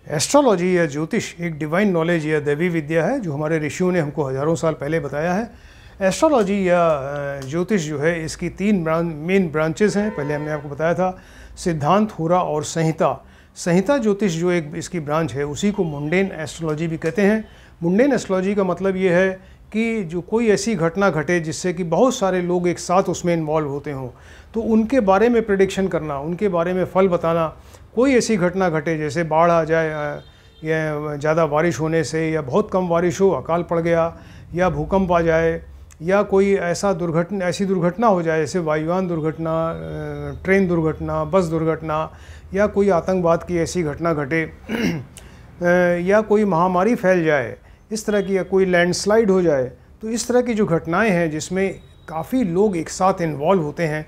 Astrology या ज्योतिष एक डिवाइन नॉलेज या दैवी विद्या है जो हमारे ऋषियों ने हमको हज़ारों साल पहले बताया है। एस्ट्रोलॉजी या ज्योतिष जो है इसकी तीन मेन ब्रांचेस हैं। पहले हमने आपको बताया था सिद्धांत, होरा और संहिता। संहिता ज्योतिष जो एक इसकी ब्रांच है उसी को मुंडेन एस्ट्रोलॉजी भी कहते हैं। मुंडेन एस्ट्रोलॉजी का मतलब ये है कि जो कोई ऐसी घटना घटे जिससे कि बहुत सारे लोग एक साथ उसमें इन्वॉल्व होते हों, तो उनके बारे में प्रेडिक्शन करना, उनके बारे में फल बताना। कोई ऐसी घटना घटे जैसे बाढ़ आ जाए या ज़्यादा बारिश होने से, या बहुत कम बारिश हो, अकाल पड़ गया, या भूकंप आ जाए, या कोई ऐसी दुर्घटना हो जाए जैसे वायुयान दुर्घटना, ट्रेन दुर्घटना, बस दुर्घटना, या कोई आतंकवाद की ऐसी घटना घटे या कोई महामारी फैल जाए इस तरह की, या कोई लैंडस्लाइड हो जाए। तो इस तरह की जो घटनाएं हैं जिसमें काफ़ी लोग एक साथ इन्वॉल्व होते हैं,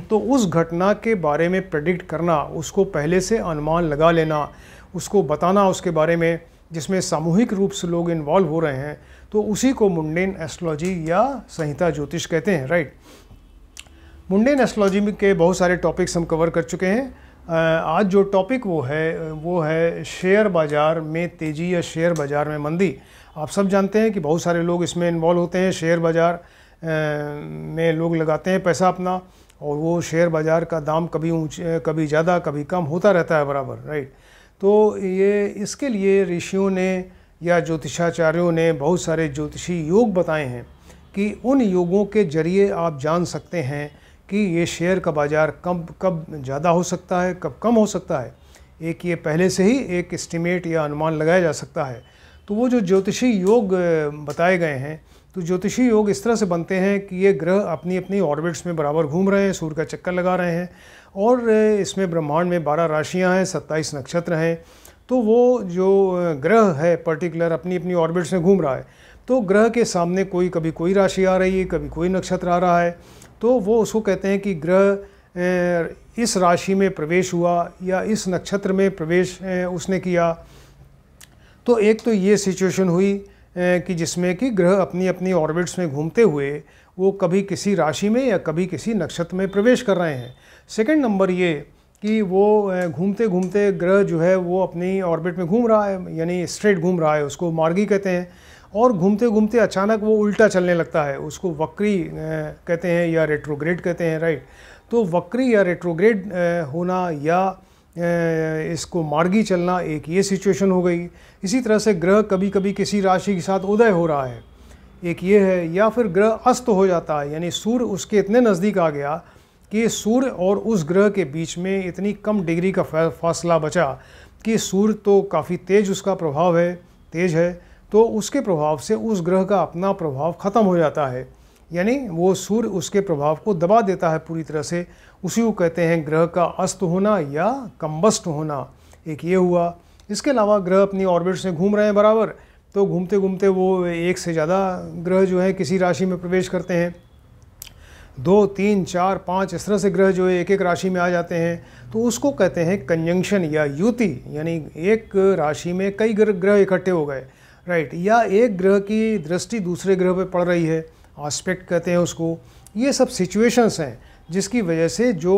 तो उस घटना के बारे में प्रेडिक्ट करना, उसको पहले से अनुमान लगा लेना, उसको बताना उसके बारे में, जिसमें सामूहिक रूप से लोग इन्वॉल्व हो रहे हैं, तो उसी को मुंडेन एस्ट्रोलॉजी या संहिता ज्योतिष कहते हैं। राइट। मुंडेन एस्ट्रोलॉजी के बहुत सारे टॉपिक्स हम कवर कर चुके हैं। आज जो टॉपिक वो है शेयर बाज़ार में तेज़ी या शेयर बाज़ार में मंदी। आप सब जानते हैं कि बहुत सारे लोग इसमें इन्वॉल्व होते हैं। शेयर बाज़ार में लोग लगाते हैं पैसा अपना, और वो शेयर बाज़ार का दाम कभी ऊंचे, कभी ज़्यादा, कभी कम होता रहता है बराबर। राइट। तो ये इसके लिए ऋषियों ने या ज्योतिषाचार्यों ने बहुत सारे ज्योतिषी योग बताए हैं कि उन योगों के जरिए आप जान सकते हैं कि ये शेयर का बाज़ार कब ज़्यादा हो सकता है, कब कम हो सकता है। एक ये पहले से ही एक एस्टिमेट या अनुमान लगाया जा सकता है। तो वो जो ज्योतिषी योग बताए गए हैं, तो ज्योतिषी योग इस तरह से बनते हैं कि ये ग्रह अपनी अपनी ऑर्बिट्स में बराबर घूम रहे हैं, सूर्य का चक्कर लगा रहे हैं, और इसमें ब्रह्मांड में 12 राशियां हैं, 27 नक्षत्र हैं। तो वो जो ग्रह है पर्टिकुलर अपनी अपनी ऑर्बिट्स में घूम रहा है, तो ग्रह के सामने कभी कोई राशि आ रही है, कभी कोई नक्षत्र आ रहा है, तो वो उसको कहते हैं कि ग्रह इस राशि में प्रवेश हुआ या इस नक्षत्र में प्रवेश उसने किया। तो एक तो ये सिचुएशन हुई कि जिसमें कि ग्रह अपनी अपनी ऑर्बिट्स में घूमते हुए वो कभी किसी राशि में या कभी किसी नक्षत्र में प्रवेश कर रहे हैं। सेकंड नंबर ये कि वो घूमते घूमते ग्रह जो है वो अपनी ऑर्बिट में घूम रहा है, यानी स्ट्रेट घूम रहा है, उसको मार्गी कहते हैं। और घूमते घूमते अचानक वो उल्टा चलने लगता है, उसको वक्री कहते हैं या रेट्रोग्रेड कहते हैं। राइट। तो वक्री या रेट्रोग्रेड होना या इसको मार्गी चलना, एक ये सिचुएशन हो गई। इसी तरह से ग्रह कभी कभी किसी राशि के साथ उदय हो रहा है, एक ये है। या फिर ग्रह अस्त हो जाता है, यानी सूर्य उसके इतने नज़दीक आ गया कि सूर्य और उस ग्रह के बीच में इतनी कम डिग्री का फासला बचा कि सूर्य तो काफ़ी तेज़ उसका प्रभाव है, तेज है, तो उसके प्रभाव से उस ग्रह का अपना प्रभाव ख़त्म हो जाता है, यानी वो सूर्य उसके प्रभाव को दबा देता है पूरी तरह से। उसी को कहते हैं ग्रह का अस्त होना या कंबस्ट होना, एक ये हुआ। इसके अलावा ग्रह अपनी ऑर्बिट्स में घूम रहे हैं बराबर, तो घूमते घूमते वो एक से ज़्यादा ग्रह जो है किसी राशि में प्रवेश करते हैं, 2, 3, 4, 5 इस तरह से ग्रह जो है एक एक राशि में आ जाते हैं, तो उसको कहते हैं कंजंक्शन या युति, यानी एक राशि में कई ग्रह इकट्ठे हो गए। राइट। या एक ग्रह की दृष्टि दूसरे ग्रह पे पड़ रही है, एस्पेक्ट कहते हैं उसको। ये सब सिचुएशंस हैं जिसकी वजह से जो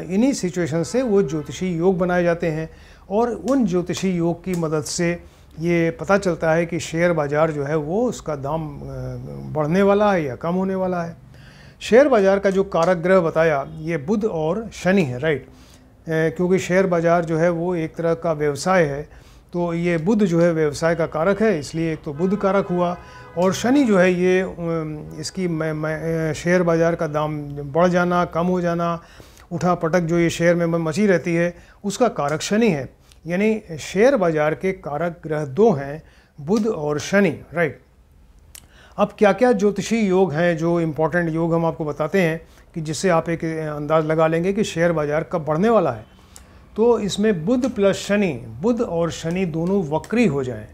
इन्हीं सिचुएशन से वो ज्योतिषी योग बनाए जाते हैं, और उन ज्योतिषी योग की मदद से ये पता चलता है कि शेयर बाज़ार जो है वो उसका दाम बढ़ने वाला है या कम होने वाला है। शेयर बाज़ार का जो कारक ग्रह बताया ये बुध और शनि है। राइट। क्योंकि शेयर बाज़ार जो है वो एक तरह का व्यवसाय है, तो ये बुध जो है व्यवसाय का कारक है, इसलिए एक तो बुध कारक हुआ। और शनि जो है ये इसकी शेयर बाज़ार का दाम बढ़ जाना, कम हो जाना, उठा पटक जो ये शेयर में मची रहती है, उसका कारक शनि है। यानी शेयर बाज़ार के कारक ग्रह दो हैं, बुध और शनि। राइट। अब क्या क्या ज्योतिषी योग हैं, जो इम्पोर्टेंट योग हम आपको बताते हैं कि जिससे आप एक अंदाज़ लगा लेंगे कि शेयर बाज़ार कब बढ़ने वाला है। तो इसमें बुध प्लस शनि, बुध और शनि दोनों वक्री हो जाएं,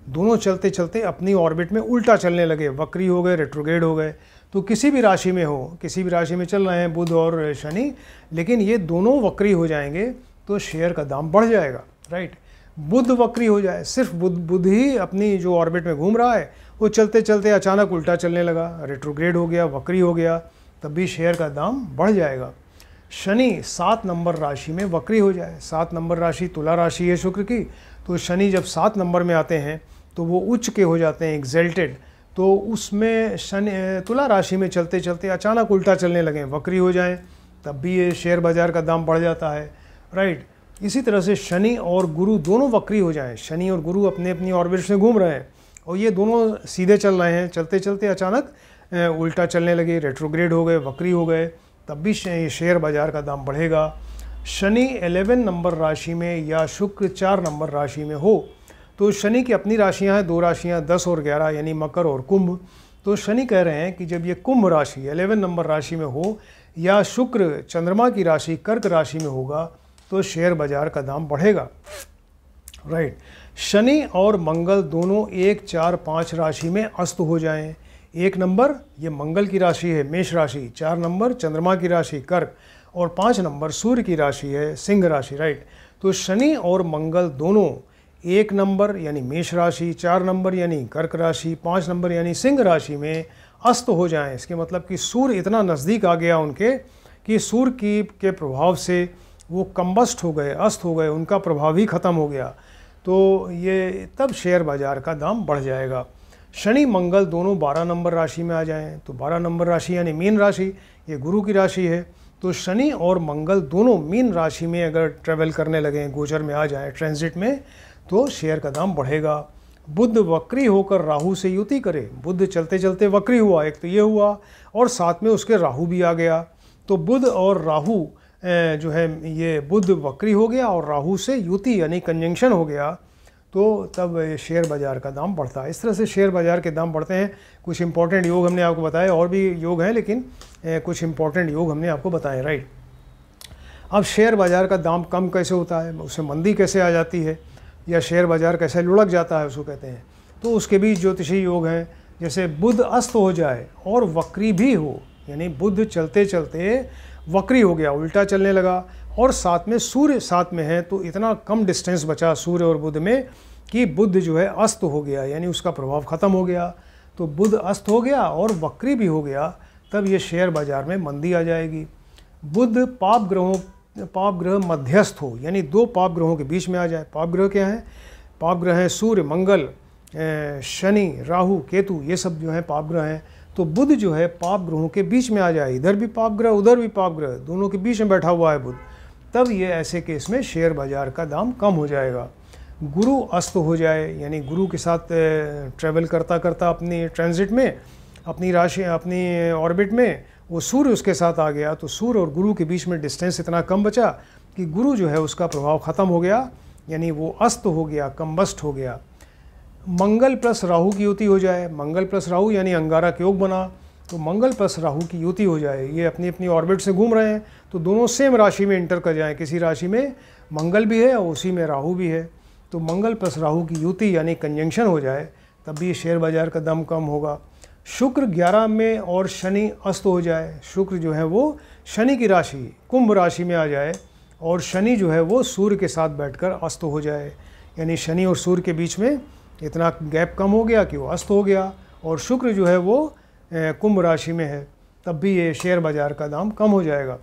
दोनों चलते चलते अपनी ऑर्बिट में उल्टा चलने लगे, वक्री हो गए, रेट्रोग्रेड हो गए। तो किसी भी राशि में हो, किसी भी राशि में चल रहे हैं बुध और शनि, लेकिन ये दोनों वक्री हो जाएंगे तो शेयर का दाम बढ़ जाएगा। राइट। बुध वक्री हो जाए, सिर्फ बुध ही अपनी जो ऑर्बिट में घूम रहा है, वो चलते चलते अचानक उल्टा चलने लगा, रेट्रोग्रेड हो गया, वक्री हो गया, तब भी शेयर का दाम बढ़ जाएगा। शनि 7 नंबर राशि में वक्री हो जाए। 7 नंबर राशि तुला राशि है शुक्र की, तो शनि जब 7 नंबर में आते हैं तो वो उच्च के हो जाते हैं, एग्जल्टेड। तो उसमें शनि तुला राशि में चलते चलते अचानक उल्टा चलने लगें, वक्री हो जाएं, तब भी ये शेयर बाज़ार का दाम बढ़ जाता है, राइट। इसी तरह से शनि और गुरु दोनों वक्री हो जाएं, शनि और गुरु अपने अपनी ऑर्बिट में घूम रहे हैं और ये दोनों सीधे चल रहे हैं, चलते चलते अचानक उल्टा चलने लगे, रेट्रोग्रेड हो गए, वक्री हो गए, तब भी शेयर बाज़ार का दाम बढ़ेगा। शनि 11 नंबर राशि में या शुक्र 4 नंबर राशि में हो, तो शनि की अपनी राशियां हैं, 2 राशियां 10 और 11 यानी मकर और कुंभ। तो शनि कह रहे हैं कि जब ये कुंभ राशि 11 नंबर राशि में हो या शुक्र चंद्रमा की राशि कर्क राशि में होगा तो शेयर बाज़ार का दाम बढ़ेगा, राइट। शनि और मंगल दोनों 1, 4, 5 राशि में अस्त हो जाएं। 1 नंबर ये मंगल की राशि है मेष राशि, 4 नंबर चंद्रमा की राशि कर्क और 5 नंबर सूर्य की राशि है सिंह राशि, राइट। तो शनि और मंगल दोनों 1 नंबर यानी मेष राशि, 4 नंबर यानी कर्क राशि, 5 नंबर यानी सिंह राशि में अस्त हो जाएं। इसके मतलब कि सूर्य इतना नज़दीक आ गया उनके कि सूर्य के प्रभाव से वो कंबस्ट हो गए, अस्त हो गए, उनका प्रभाव ही ख़त्म हो गया। तो ये तब शेयर बाज़ार का दाम बढ़ जाएगा। शनि मंगल दोनों 12 नंबर राशि में आ जाएं, तो 12 नंबर राशि यानी मीन राशि, ये गुरु की राशि है। तो शनि और मंगल दोनों मीन राशि में अगर ट्रेवल करने लगें, गोचर में आ जाएं, ट्रांजिट में, तो शेयर का दाम बढ़ेगा। बुध वक्री होकर राहु से युति करे, बुध चलते चलते वक्री हुआ, एक तो ये हुआ और साथ में उसके राहु भी आ गया। तो बुध और राहु जो है ये बुध वक्री हो गया और राहु से युति यानी कंजंक्शन हो गया, तो तब शेयर बाज़ार का दाम बढ़ता है। इस तरह से शेयर बाज़ार के दाम बढ़ते हैं। कुछ इंपॉर्टेंट योग हमने आपको बताए, और भी योग हैं लेकिन कुछ इंपॉर्टेंट योग हमने आपको बताए, राइट। अब शेयर बाज़ार का दाम कम कैसे होता है, उससे मंदी कैसे आ जाती है या शेयर बाज़ार कैसे लुढ़क जाता है उसको कहते हैं। तो उसके भी ज्योतिषी योग हैं, जैसे बुध अस्त हो जाए और वक्री भी हो, यानी बुध चलते चलते वक्री हो गया, उल्टा चलने लगा और साथ में सूर्य साथ में है, तो इतना कम डिस्टेंस बचा सूर्य और बुध में कि बुध जो है अस्त हो गया, यानी उसका प्रभाव ख़त्म हो गया। तो बुध अस्त हो गया और वक्री भी हो गया, तब ये शेयर बाज़ार में मंदी आ जाएगी। बुध पाप ग्रह मध्यस्थ हो, यानी 2 पाप ग्रहों के बीच में आ जाए। पाप ग्रह क्या है? पाप ग्रह हैं सूर्य मंगल, शनि राहु केतु, ये सब जो है पाप ग्रह हैं। तो बुध जो है पाप ग्रहों के बीच में आ जाए, इधर भी पाप ग्रह उधर भी पाप ग्रह, दोनों के बीच में बैठा हुआ है बुध, तब ये ऐसे केस में शेयर बाज़ार का दाम कम हो जाएगा। गुरु अस्त हो जाए, यानी गुरु के साथ ट्रैवल करता करता अपनी ट्रांजिट में, अपनी राशि अपनी ऑर्बिट में वो सूर्य उसके साथ आ गया, तो सूर्य और गुरु के बीच में डिस्टेंस इतना कम बचा कि गुरु जो है उसका प्रभाव ख़त्म हो गया, यानी वो अस्त हो गया, कंबस्ट हो गया। मंगल प्लस राहु की युति हो जाए, मंगल प्लस राहु यानी अंगारक योग बना, तो मंगल प्लस राहु की युति हो जाए, ये अपनी अपनी ऑर्बिट से घूम रहे हैं, तो दोनों सेम राशि में इंटर कर जाएं, किसी राशि में मंगल भी है और उसी में राहु भी है, तो मंगल प्लस राहु की युति यानी कंजंक्शन हो जाए, तब भी शेयर बाज़ार का दाम कम होगा। शुक्र 11 में और शनि अस्त हो जाए, शुक्र जो है वो शनि की राशि कुंभ राशि में आ जाए और शनि जो है वो सूर्य के साथ बैठकर अस्त हो जाए, यानी शनि और सूर्य के बीच में इतना गैप कम हो गया कि वो अस्त हो गया और शुक्र जो है वो कुंभ राशि में है, तब भी ये शेयर बाज़ार का दाम कम हो जाएगा।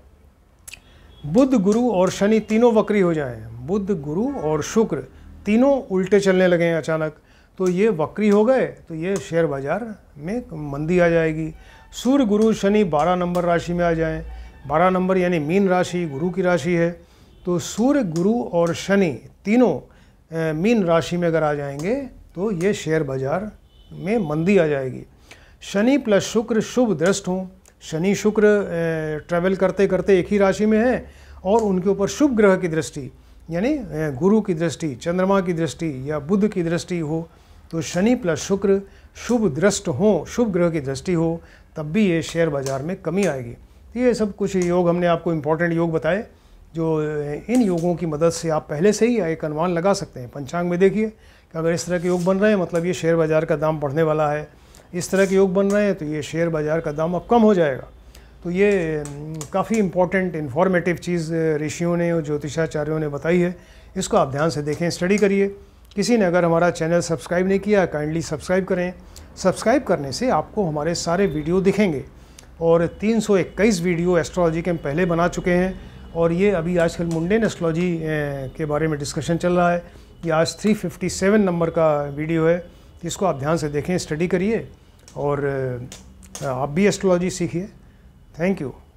बुध गुरु और शनि तीनों वक्री हो जाएं, बुध गुरु और शुक्र तीनों उल्टे चलने लगे हैं अचानक, तो ये वक्री हो गए, तो ये शेयर बाज़ार में मंदी आ जाएगी। सूर्य गुरु शनि 12 नंबर राशि में आ जाएं, 12 नंबर यानी मीन राशि गुरु की राशि है, तो सूर्य गुरु और शनि तीनों मीन राशि में अगर आ जाएंगे तो ये शेयर बाज़ार में मंदी आ जाएगी। शनि प्लस शुक्र शुभ दृष्ट हों, शनि शुक्र ट्रैवल करते करते एक ही राशि में है और उनके ऊपर शुभ ग्रह की दृष्टि यानी गुरु की दृष्टि, चंद्रमा की दृष्टि या बुध की दृष्टि हो, तो शनि प्लस शुक्र शुभ दृष्ट हो, शुभ ग्रह की दृष्टि हो, तब भी ये शेयर बाज़ार में कमी आएगी। तो ये सब कुछ योग हमने आपको इम्पोर्टेंट योग बताए, जो इन योगों की मदद से आप पहले से ही एक अनुमान लगा सकते हैं। पंचांग में देखिए कि अगर इस तरह के योग बन रहे हैं मतलब ये शेयर बाज़ार का दाम बढ़ने वाला है, इस तरह के योग बन रहे हैं तो ये शेयर बाज़ार का दाम अब कम हो जाएगा। तो ये काफ़ी इम्पॉर्टेंट इन्फॉर्मेटिव चीज़ ऋषियों ने और ज्योतिषाचार्यों ने बताई है, इसको आप ध्यान से देखें, स्टडी करिए। किसी ने अगर हमारा चैनल सब्सक्राइब नहीं किया काइंडली सब्सक्राइब करें, सब्सक्राइब करने से आपको हमारे सारे वीडियो दिखेंगे। और 321 वीडियो एस्ट्रोलॉजी के हम पहले बना चुके हैं। और ये अभी आजकल मुंडेन एस्ट्रोलॉजी के बारे में डिस्कशन चल रहा है। ये आज 357 नंबर का वीडियो है, इसको आप ध्यान से देखें, स्टडी करिए और आप भी एस्ट्रोलॉजी सीखिए। Thank you.